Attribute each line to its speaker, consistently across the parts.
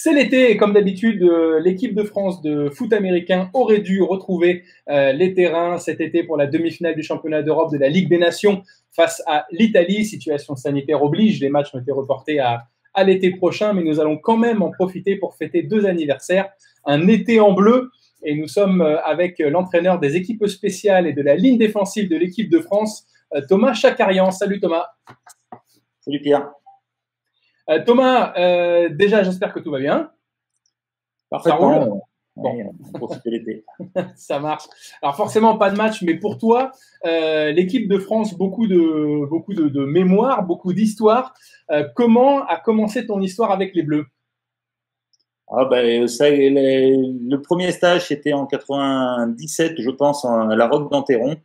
Speaker 1: C'est l'été et comme d'habitude, l'équipe de France de foot américain aurait dû retrouver les terrains cet été pour la demi-finale du championnat d'Europe de la Ligue des Nations face à l'Italie. Situation sanitaire oblige, les matchs ont été reportés à l'été prochain, mais nous allons quand même en profiter pour fêter 2 anniversaires, un été en bleu. Et nous sommes avec l'entraîneur des équipes spéciales et de la ligne défensive de l'équipe de France, Thomas Chakarian. Salut Thomas.
Speaker 2: Salut Pierre.
Speaker 1: Thomas, déjà j'espère que tout va bien.
Speaker 2: Parfaitement.
Speaker 1: Bon.
Speaker 2: On profite de l'été.
Speaker 1: Ça marche. Alors forcément pas de match, mais pour toi, l'équipe de France, beaucoup de mémoire, beaucoup d'histoire. Comment a commencé ton histoire avec les Bleus?
Speaker 2: Le premier stage, c'était en 97, je pense, à la Roque d'Enterron,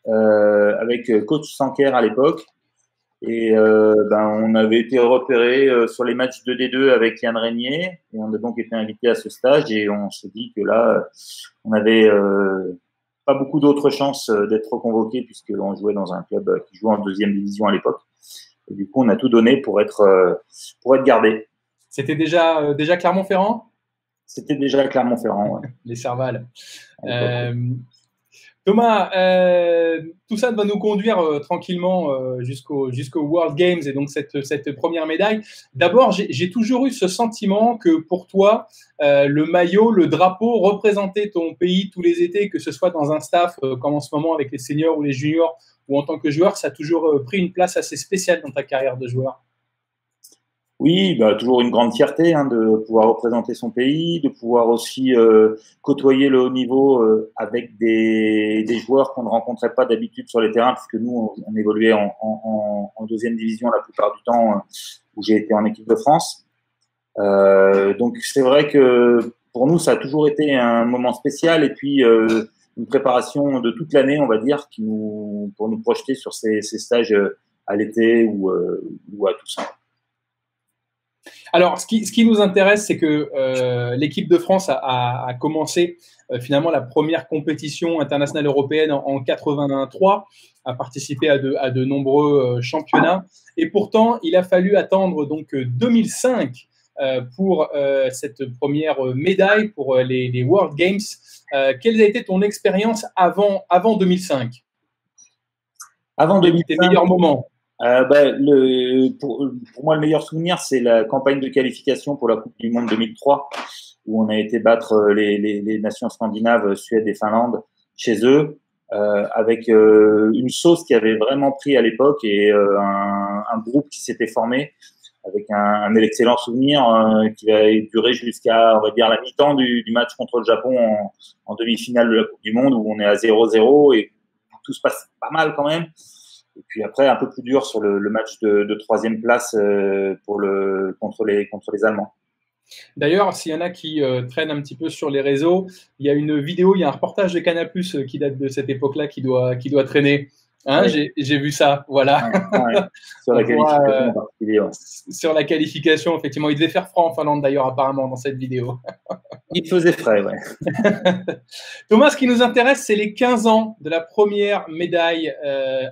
Speaker 2: avec coach Sanker à l'époque. Et on avait été repéré sur les matchs 2D2 avec Yann Régnier. Et on a donc été invité à ce stage. Et on s'est dit que là, on avait pas beaucoup d'autres chances d'être convoqué puisqu'on jouait dans un club qui jouait en deuxième division à l'époque. Et du coup, on a tout donné pour être gardé.
Speaker 1: C'était déjà Clermont-Ferrand?
Speaker 2: C'était déjà Clermont-Ferrand, ouais.
Speaker 1: Les Servales. Thomas, tout ça va nous conduire tranquillement jusqu'au World Games et donc cette première médaille. D'abord, j'ai toujours eu ce sentiment que pour toi, le maillot, le drapeau représentait ton pays tous les étés, que ce soit dans un staff comme en ce moment avec les seniors ou les juniors ou en tant que joueur, ça a toujours pris une place assez spéciale dans ta carrière de joueur.
Speaker 2: Oui, toujours une grande fierté de pouvoir représenter son pays, de pouvoir aussi côtoyer le haut niveau avec des joueurs qu'on ne rencontrait pas d'habitude sur les terrains, puisque nous, on évoluait en deuxième division la plupart du temps, où j'ai été en équipe de France. Donc c'est vrai que pour nous, ça a toujours été un moment spécial et puis une préparation de toute l'année, on va dire, pour nous projeter sur ces stages à l'été ou à tout ça.
Speaker 1: Alors, ce qui nous intéresse, c'est que l'équipe de France a commencé finalement la première compétition internationale européenne en 83, a participé à de nombreux championnats, et pourtant, il a fallu attendre donc 2005 pour cette première médaille pour les World Games. Quelle a été ton expérience avant 2005?
Speaker 2: Avant 2005,
Speaker 1: tes meilleurs moments?
Speaker 2: Pour moi, le meilleur souvenir, c'est la campagne de qualification pour la Coupe du Monde 2003, où on a été battre les nations scandinaves, Suède et Finlande, chez eux, avec une sauce qui avait vraiment pris à l'époque et un groupe qui s'était formé avec un excellent souvenir qui va durer jusqu'à, on va dire, la mi-temps du match contre le Japon en demi-finale de la Coupe du Monde, où on est à 0-0 et tout se passe pas mal quand même. Et puis après, un peu plus dur sur le match de troisième place contre les Allemands.
Speaker 1: D'ailleurs, s'il y en a qui traînent un petit peu sur les réseaux, il y a une vidéo, il y a un reportage de Canal+ qui date de cette époque-là qui doit traîner. Hein, ouais. J'ai vu ça, voilà.
Speaker 2: Ouais. Sur la qualification en particulier. Ouais.
Speaker 1: Sur la qualification, effectivement. Il devait faire froid en Finlande, d'ailleurs, apparemment, dans cette vidéo.
Speaker 2: Il faisait frais, ouais.
Speaker 1: Thomas, ce qui nous intéresse, c'est les 15 ans de la première médaille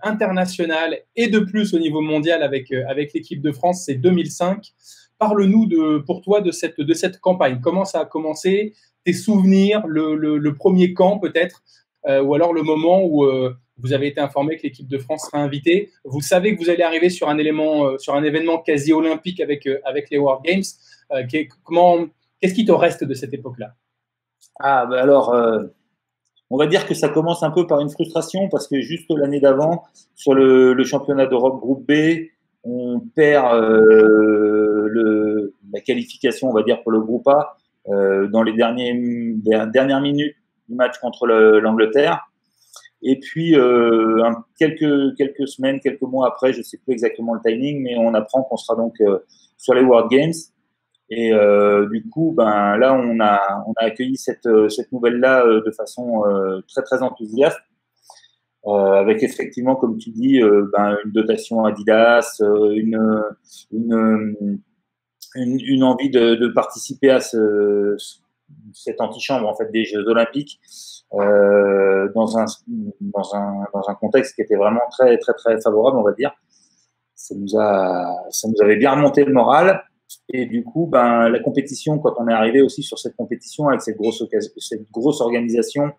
Speaker 1: internationale et de plus au niveau mondial avec l'équipe de France, c'est 2005. Parle-nous pour toi de cette campagne. Comment ça a commencé? Tes souvenirs, le premier camp peut-être, ou alors le moment où vous avez été informé que l'équipe de France sera invitée. Vous savez que vous allez arriver sur un événement quasi olympique avec les World Games. Qu'est-ce qui te reste de cette époque-là?
Speaker 2: On va dire que ça commence un peu par une frustration parce que juste l'année d'avant, sur le championnat d'Europe groupe B, on perd la qualification, on va dire, pour le groupe A dans les dernières minutes du match contre l'Angleterre. Et puis, quelques semaines, quelques mois après, je ne sais plus exactement le timing, mais on apprend qu'on sera donc sur les World Games. Et du coup, là, on a accueilli cette nouvelle-là de façon très très enthousiaste, avec effectivement, comme tu dis, une dotation Adidas, une envie de participer à cette antichambre en fait des Jeux Olympiques dans un contexte qui était vraiment très très très favorable, on va dire. Ça nous avait bien remonté le moral. Et du coup, ben, la compétition, quand on est arrivé aussi sur cette compétition avec cette grosse organisation,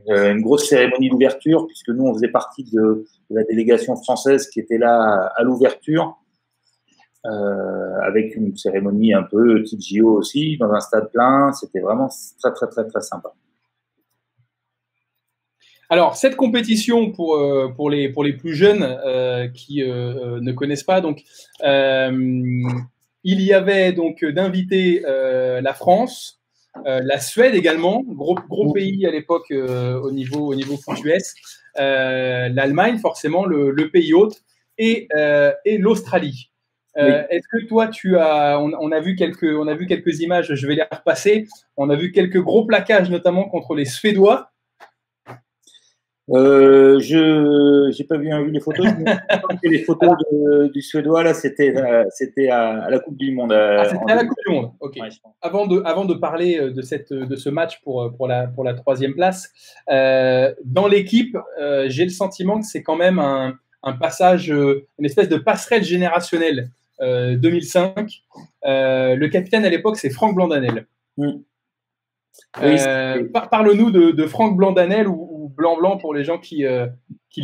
Speaker 2: une grosse cérémonie d'ouverture, puisque nous, on faisait partie de la délégation française qui était là à l'ouverture, avec une cérémonie un peu type JO aussi, dans un stade plein. C'était vraiment très, très, très, très sympa.
Speaker 1: Alors, cette compétition pour les plus jeunes qui ne connaissent pas, donc, il y avait donc d'invités la France, la Suède également, gros pays à l'époque au niveau foot US, l'Allemagne forcément, le pays hôte, et l'Australie.
Speaker 2: Oui.
Speaker 1: Est-ce que toi, on a vu quelques images, je vais les repasser. On a vu quelques gros plaquages, notamment contre les Suédois.
Speaker 2: J'ai pas vu les photos. Les photos du Suédois là, c'était à la Coupe du Monde.
Speaker 1: C'était à la Coupe du Monde. Ok.
Speaker 2: Ouais,
Speaker 1: avant de parler de ce match pour la troisième place, dans l'équipe, j'ai le sentiment que c'est quand même un passage, une espèce de passerelle générationnelle. 2005. Le capitaine à l'époque, c'est Franck Blandanel.
Speaker 2: Oui,
Speaker 1: parle-nous de Franck Blandanel ou Blanc pour les gens qui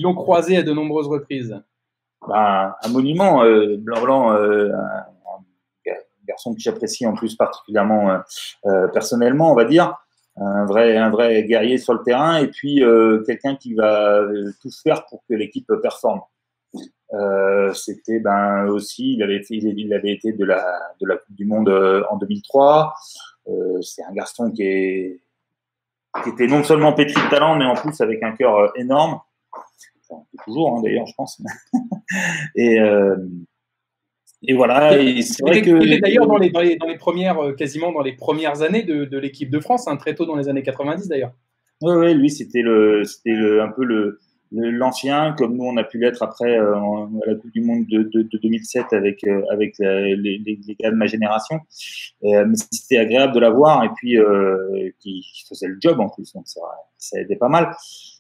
Speaker 1: l'ont croisé à de nombreuses reprises.
Speaker 2: Bah, un monument, Blanc, un garçon que j'apprécie en plus particulièrement personnellement, on va dire. Un vrai guerrier sur le terrain et puis quelqu'un qui va tout faire pour que l'équipe performe. C'était aussi, il avait été de la Coupe du Monde en 2003. C'est un garçon qui était non seulement pétri de talent, mais en plus avec un cœur énorme. Enfin, toujours, hein, d'ailleurs, je pense. et voilà. Et c'est vrai que
Speaker 1: il est d'ailleurs dans les premières, quasiment dans les premières années de l'équipe de France, hein, très tôt dans les années 90 d'ailleurs.
Speaker 2: Oui, lui, c'était un peu l'ancien, comme nous on a pu l'être après à la Coupe du Monde de 2007 avec les gars de ma génération. Mais c'était agréable de la voir et puis qui faisait le job en plus, donc ça aidait pas mal.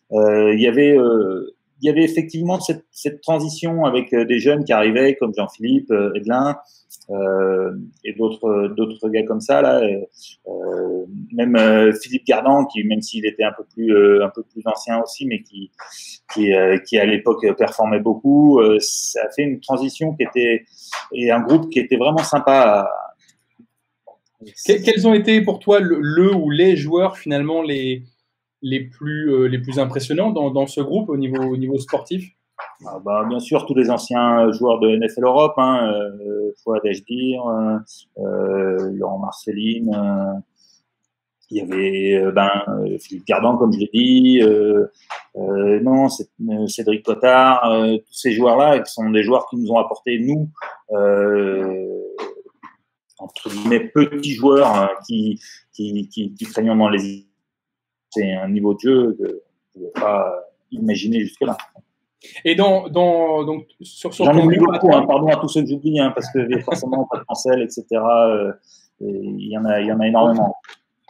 Speaker 2: Il y avait effectivement cette transition avec des jeunes qui arrivaient comme Jean-Philippe, Edelin, et d'autres gars comme ça là, même Philippe Gardan qui, même s'il était un peu plus ancien aussi, mais qui à l'époque performait beaucoup, ça a fait une transition et un groupe qui était vraiment sympa.
Speaker 1: Quels ont été pour toi le ou les joueurs finalement les plus impressionnants dans ce groupe au niveau sportif?
Speaker 2: Bien sûr, tous les anciens joueurs de NFL Europe, Fouad Ajdin, Laurent Marceline, il y avait Philippe Gardan, comme je l'ai dit, Cédric Cotard, tous ces joueurs-là, qui sont des joueurs qui nous ont apporté, nous, entre guillemets, petits joueurs qui traînions dans les... C'est un niveau de jeu que je ne pouvais pas imaginer jusque-là.
Speaker 1: Et donc
Speaker 2: j'en oublie beaucoup, pardon à tous ceux que j'oublie, parce que forcément pas de cancel, etc. Il y en a énormément.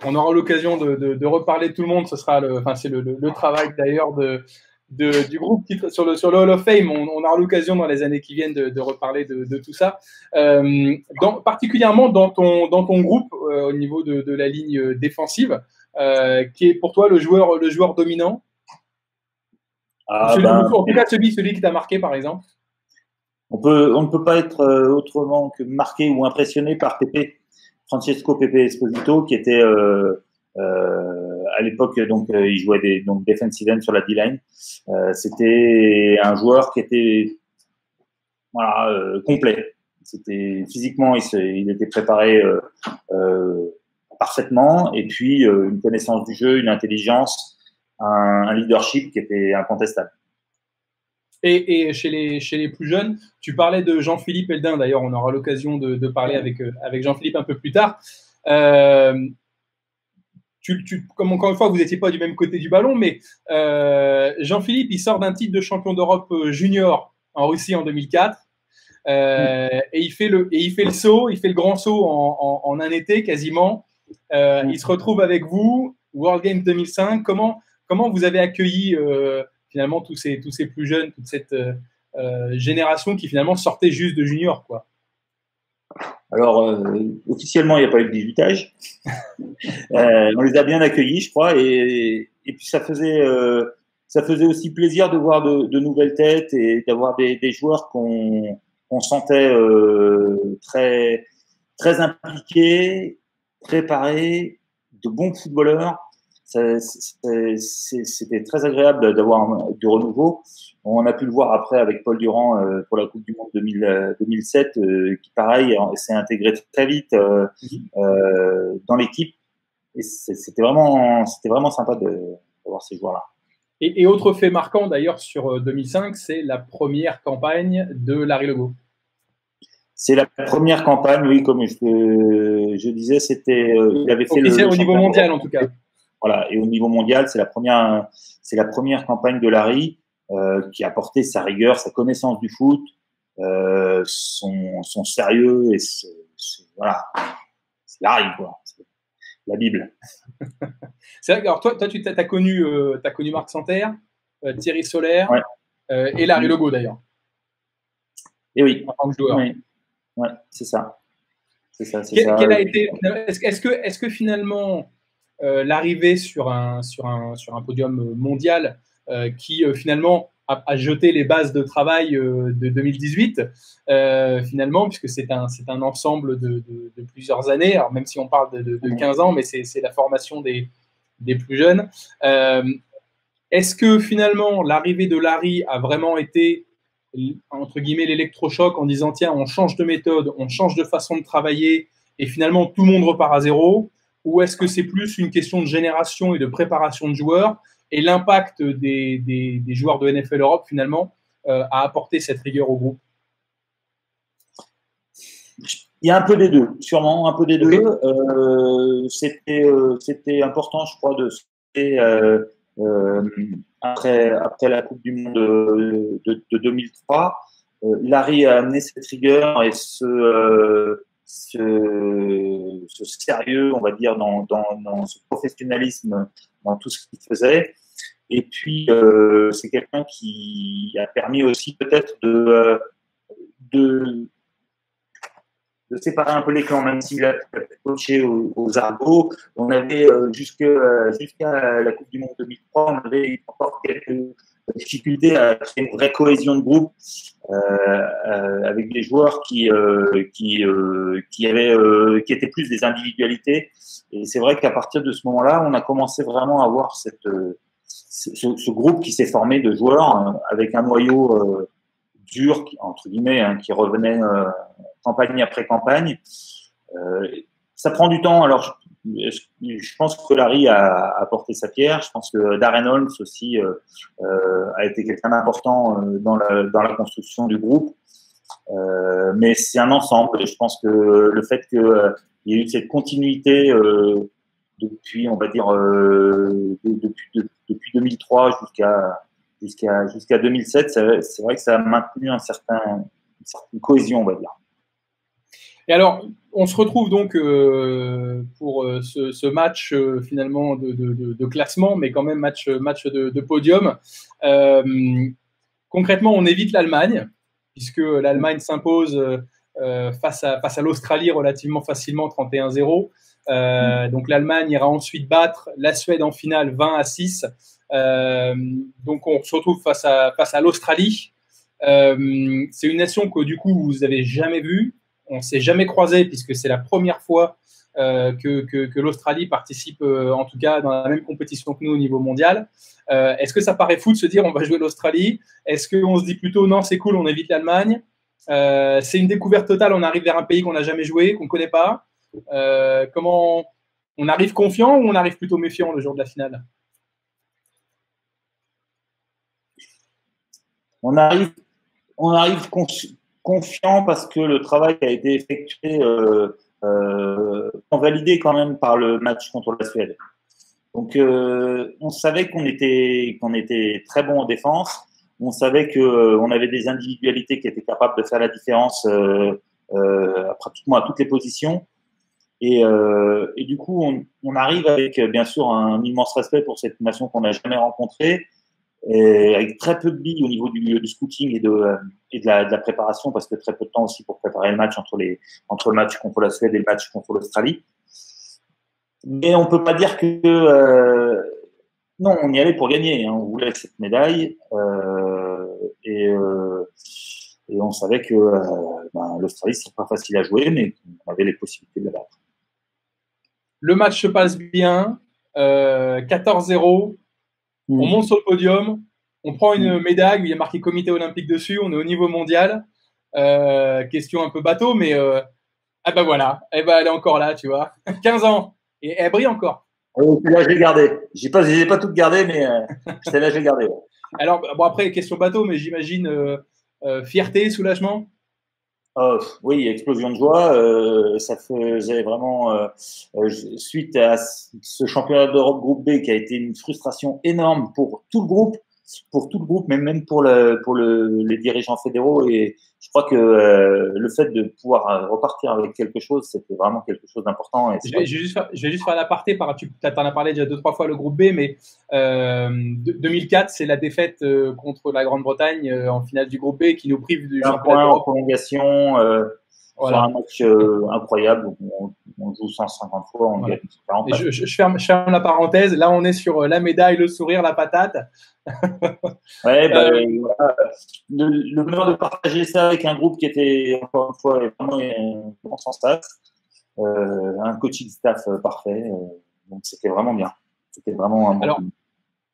Speaker 1: On aura l'occasion de reparler de tout le monde. Ce sera c'est le travail d'ailleurs du groupe sur le Hall of Fame. On aura l'occasion dans les années qui viennent de reparler de tout ça. Particulièrement dans ton groupe au niveau de la ligne défensive, qui est pour toi le joueur dominant. En tout cas, celui qui t'a marqué, par exemple.
Speaker 2: On ne peut pas être autrement que marqué ou impressionné par Francesco Pepe Esposito, qui était à l'époque, donc il jouait donc defensive end sur la D-line. C'était un joueur qui était complet. C'était physiquement, il était préparé parfaitement, et puis une connaissance du jeu, une intelligence, un leadership qui était incontestable.
Speaker 1: Et chez les plus jeunes, tu parlais de Jean-Philippe Eldin. D'ailleurs, on aura l'occasion de parler avec Jean-Philippe un peu plus tard. Comme encore une fois, vous n'étiez pas du même côté du ballon, mais Jean-Philippe, il sort d'un titre de champion d'Europe junior en Russie en 2004. Et il fait le saut, il fait le grand saut en un été quasiment. Il se retrouve avec vous, World Games 2005. Comment vous avez accueilli finalement tous ces plus jeunes, toute cette génération qui finalement sortait juste de junior, quoi?
Speaker 2: Alors, officiellement, il n'y a pas eu de bizutage. On les a bien accueillis, je crois, et puis ça faisait aussi plaisir de voir de nouvelles têtes et d'avoir des joueurs qu'on sentait très très impliqués, préparés, de bons footballeurs. C'était très agréable d'avoir du renouveau. On a pu le voir après avec Paul Durand pour la Coupe du Monde 2007, qui pareil s'est intégré très vite dans l'équipe. Et c'était vraiment sympa de voir ces joueurs-là.
Speaker 1: Et autre fait marquant d'ailleurs sur 2005, c'est la première campagne de Larry Legault.
Speaker 2: C'est la première campagne, oui, comme je disais, c'était il avait fait
Speaker 1: officiel au niveau mondial en tout cas.
Speaker 2: Voilà, et au niveau mondial, c'est la première campagne de Larry qui a apporté sa rigueur, sa connaissance du foot, son sérieux et voilà, c'est Larry quoi, c'est la Bible.
Speaker 1: C'est vrai que alors toi tu as connu Marc Santerre, Thierry Solaire
Speaker 2: ouais.
Speaker 1: Et Larry Legault d'ailleurs.
Speaker 2: Et oui.
Speaker 1: En tant que joueur.
Speaker 2: Oui. Ouais, c'est ça. C'est ça.
Speaker 1: Quel a été est-ce que finalement l'arrivée sur un podium mondial qui finalement a jeté les bases de travail de 2018 finalement, puisque c'est un ensemble de plusieurs années, alors même si on parle de 15 ans, mais c'est la formation des plus jeunes. Est-ce que finalement l'arrivée de Larry a vraiment été entre guillemets l'électrochoc en disant tiens, on change de méthode, on change de façon de travailler et finalement tout le monde repart à zéro, ou est-ce que c'est plus une question de génération et de préparation de joueurs et l'impact des joueurs de NFL Europe finalement a apporté cette rigueur au groupe?
Speaker 2: Il y a un peu des deux, sûrement un peu des deux. C'était important, je crois, après la Coupe du Monde de 2003. Larry a amené cette rigueur et ce sérieux, on va dire, dans ce professionnalisme, dans tout ce qu'il faisait. Et puis, c'est quelqu'un qui a permis aussi peut-être de séparer un peu les clans, même s'il a coaché aux Argos. On avait jusqu'à la Coupe du Monde 2003, on avait encore quelques difficultés à créer une vraie cohésion de groupe avec des joueurs qui étaient plus des individualités. Et c'est vrai qu'à partir de ce moment-là, on a commencé vraiment à voir ce groupe qui s'est formé de joueurs avec un noyau dur, entre guillemets, hein, qui revenait campagne après campagne. Ça prend du temps. Alors, je pense que Larry a apporté sa pierre. Je pense que Darren Holmes aussi a été quelqu'un d'important dans la construction du groupe. Mais c'est un ensemble. Et je pense que le fait qu'il y ait eu cette continuité depuis, on va dire, depuis 2003 jusqu'à 2007, c'est vrai que ça a maintenu une certaine cohésion, on va dire.
Speaker 1: Et alors, on se retrouve donc pour ce match finalement de classement, mais quand même match de podium. Concrètement, on évite l'Allemagne, puisque l'Allemagne s'impose face à l'Australie relativement facilement, 31-0. Donc l'Allemagne ira ensuite battre la Suède en finale 20-6. Donc on se retrouve face à l'Australie. C'est une nation que du coup vous n'avez jamais vue. On ne s'est jamais croisé puisque c'est la première fois que l'Australie participe, en tout cas dans la même compétition que nous au niveau mondial. Est-ce que ça paraît fou de se dire on va jouer l'Australie? Est-ce qu'on se dit plutôt non, c'est cool, on évite l'Allemagne? C'est une découverte totale, on arrive vers un pays qu'on n'a jamais joué, qu'on ne connaît pas. Comment on arrive confiant ou on arrive plutôt méfiant le jour de la finale?
Speaker 2: On arrive confiant parce que le travail a été effectué validé quand même par le match contre la Suède. Donc on savait qu'on était très bon en défense. On savait qu'on avait des individualités qui étaient capables de faire la différence pratiquement à toutes les positions. Et du coup, on arrive avec bien sûr un immense respect pour cette nation qu'on n'a jamais rencontrée. et avec très peu de billes au niveau du scouting et de la préparation, parce que très peu de temps aussi pour préparer le match entre le match contre la Suède et le match contre l'Australie. Mais on peut pas dire que non, on y allait pour gagner. Hein. On voulait cette médaille et on savait que l'Australie c'est pas facile à jouer, mais on avait les possibilités de la battre.
Speaker 1: Le match se passe bien, 14-0. On monte sur le podium, on prend une médaille où il y a marqué comité olympique dessus, on est au niveau mondial. Question un peu bateau, mais ah ben voilà, elle est encore là, tu vois. 15 ans, et elle brille encore.
Speaker 2: Celle-là, je l'ai gardée. Je n'ai pas toutes gardées, mais celle-là, je l'ai gardée. Ouais.
Speaker 1: Alors, bon, après, question bateau, mais j'imagine fierté, soulagement.
Speaker 2: Oui, explosion de joie. Ça faisait vraiment, suite à ce championnat d'Europe groupe B qui a été une frustration énorme pour tout le groupe, mais même pour les dirigeants fédéraux. Et je crois que le fait de pouvoir repartir avec quelque chose, c'était vraiment quelque chose d'important.
Speaker 1: Je vais juste faire l'aparté. Tu en as parlé déjà 2-3 fois le groupe B, mais 2004, c'est la défaite contre la Grande-Bretagne en finale du groupe B qui nous prive du championnat d'Europe.
Speaker 2: En prolongation. Voilà. Sur un match incroyable où on joue 150 fois, on gagne 40.
Speaker 1: Et je ferme la parenthèse. Là, on est sur la médaille, le sourire, la patate.
Speaker 2: Ouais, voilà. Le bonheur de partager ça avec un groupe qui était, encore une fois, vraiment bon sans staff, un coaching staff parfait. Donc, c'était vraiment bien. C'était vraiment un bon.
Speaker 1: Alors,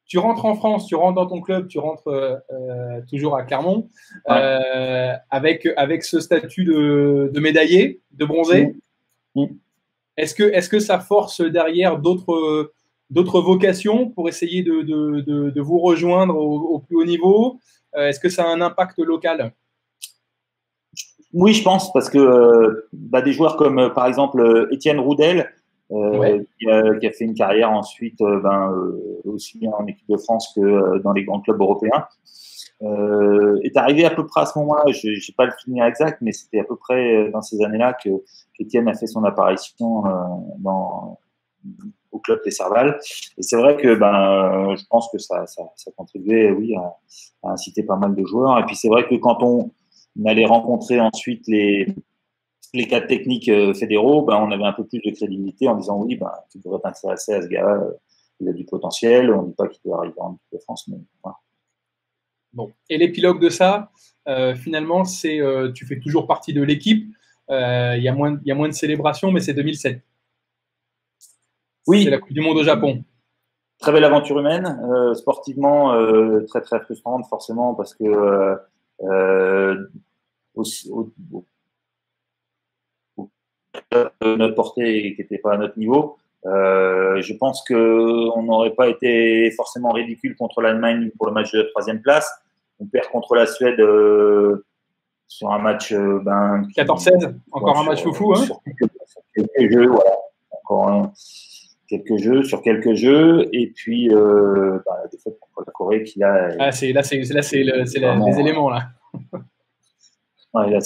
Speaker 1: tu rentres en France, tu rentres dans ton club, tu rentres toujours à Clermont, ouais. Avec ce statut de médaillé, de bronzé. Est-ce que ça force derrière d'autres vocations pour essayer de vous rejoindre au plus haut niveau? Est-ce que ça a un impact local?
Speaker 2: Oui, je pense, parce que des joueurs comme par exemple Étienne Roudel, ouais. qui a fait une carrière ensuite aussi bien en équipe de France que dans les grands clubs européens, est arrivé à peu près à ce moment-là. Je n'ai pas le souvenir exact, mais c'était à peu près dans ces années-là qu'Étienne a fait son apparition au club des Serval. Et c'est vrai que je pense que ça contribuait, oui, à inciter pas mal de joueurs. Et puis c'est vrai que quand on allait rencontrer ensuite les cadres techniques fédéraux, on avait un peu plus de crédibilité en disant oui, tu devrais t'intéresser à ce gars, il a du potentiel, on ne dit pas qu'il peut arriver en équipe de France, mais voilà.
Speaker 1: Bon. Et l'épilogue de ça, finalement, c'est tu fais toujours partie de l'équipe, il y a moins de célébrations, mais c'est 2007.
Speaker 2: Oui.
Speaker 1: C'est la Coupe du Monde au Japon.
Speaker 2: Très belle aventure humaine, sportivement très très frustrante forcément parce que notre portée qui n'était pas à notre niveau. Je pense qu'on n'aurait pas été forcément ridicule contre l'Allemagne pour le match de la 3e place. On perd contre la Suède sur un match
Speaker 1: 14-16, encore un match foufou.
Speaker 2: Sur quelques jeux, voilà. Encore sur quelques jeux. Et puis la défaite contre la Corée qui là.
Speaker 1: C'est les éléments là.
Speaker 2: Ouais, là,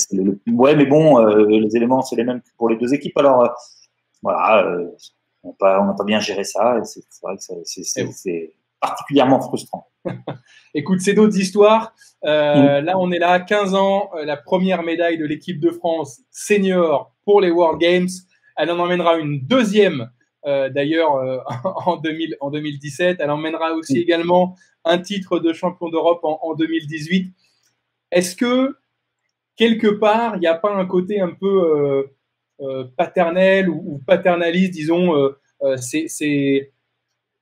Speaker 2: ouais, mais bon, les éléments, c'est les mêmes que pour les deux équipes. Alors, voilà, on n'a pas bien géré ça. Et c'est vrai que c'est particulièrement frustrant.
Speaker 1: Écoute, c'est d'autres histoires. Là, on est là, 15 ans, la première médaille de l'équipe de France senior pour les World Games. Elle en emmènera une deuxième, d'ailleurs, en 2017. Elle emmènera aussi également un titre de champion d'Europe en 2018. Est-ce que quelque part, il n'y a pas un côté un peu paternel ou paternaliste, disons,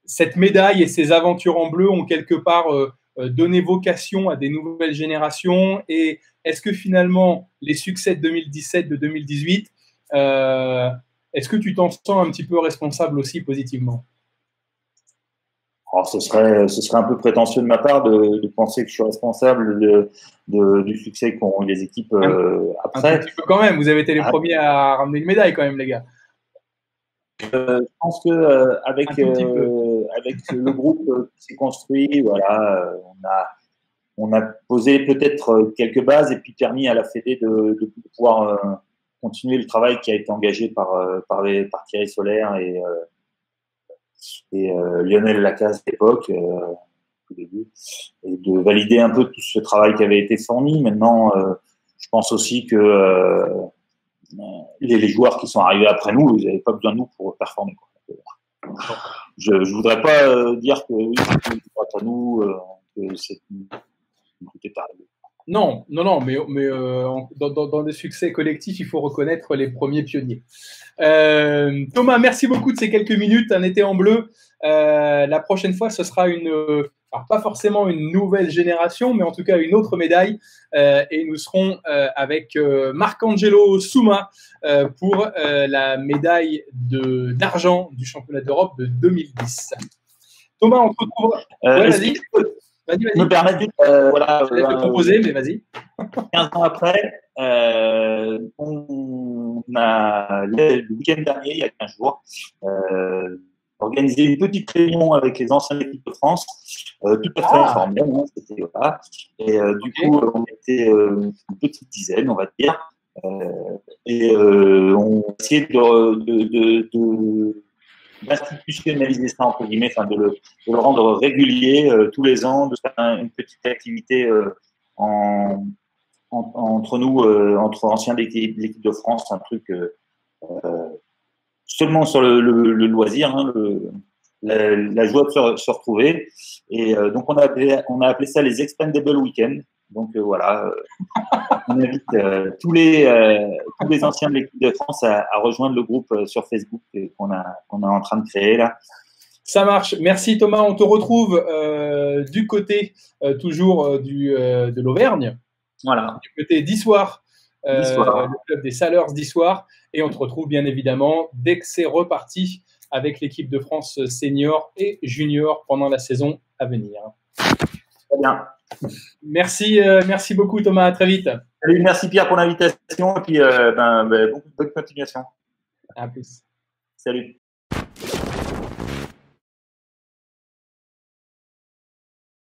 Speaker 1: cette médaille et ces aventures en bleu ont quelque part donné vocation à des nouvelles générations? Et est-ce que finalement, les succès de 2017, de 2018, est-ce que tu t'en sens un petit peu responsable aussi positivement?
Speaker 2: Alors, ce serait un peu prétentieux de ma part de penser que je suis responsable du succès qu'ont les équipes après.
Speaker 1: Un petit peu quand même, vous avez été les premiers à ramener une médaille quand même, les gars.
Speaker 2: Je pense que avec le groupe qui s'est construit, voilà, on a posé peut-être quelques bases et puis permis à la Fédé de pouvoir continuer le travail qui a été engagé par Thierry Solaire et Lionel Lacaze à l'époque, tout début, et de valider un peu tout ce travail qui avait été fourni. Maintenant, je pense aussi que les joueurs qui sont arrivés après nous, ils n'avaient pas besoin de nous pour performer, quoi. Je ne voudrais pas dire que oui, c'est grâce à nous que tout est arrivé.
Speaker 1: Non, mais dans des succès collectifs, il faut reconnaître les premiers pionniers. Thomas, merci beaucoup de ces quelques minutes, un été en bleu. La prochaine fois, ce sera alors pas forcément une nouvelle génération, mais en tout cas une autre médaille. Et nous serons avec Marcangelo Souma pour la médaille d'argent du championnat d'Europe de 2010. Thomas, on te retrouve.
Speaker 2: Ouais, vas-y.
Speaker 1: Vas-y.
Speaker 2: Me permettre
Speaker 1: voilà. Je vais te proposer, mais vas-y.
Speaker 2: 15 ans après, on a le week-end dernier, il y a 15 jours, organisé une petite réunion avec les anciennes équipes de France, tout à fait informelle, hein, c'était voilà. Et du coup, on était une petite dizaine, on va dire, et on a essayé d'institutionnaliser ça, entre guillemets, enfin de le rendre régulier tous les ans, de faire une petite activité entre nous, entre anciens de l'équipe de France, un truc seulement sur le loisir, hein, la joie de se retrouver. Et donc on a appelé ça les Expendable Weekend. Donc voilà, on invite tous les anciens de l'équipe de France à rejoindre le groupe sur Facebook qu'on est en train de créer là.
Speaker 1: Ça marche. Merci Thomas. On te retrouve du côté toujours de l'Auvergne.
Speaker 2: Voilà.
Speaker 1: Du côté d'Issoire, le club des Saleurs d'Issoire. Et on te retrouve bien évidemment dès que c'est reparti avec l'équipe de France senior et junior pendant la saison à venir.
Speaker 2: Très bien.
Speaker 1: Merci beaucoup Thomas. À très vite.
Speaker 2: Salut, merci Pierre pour l'invitation et puis bonne continuation.
Speaker 1: À plus.
Speaker 2: Salut.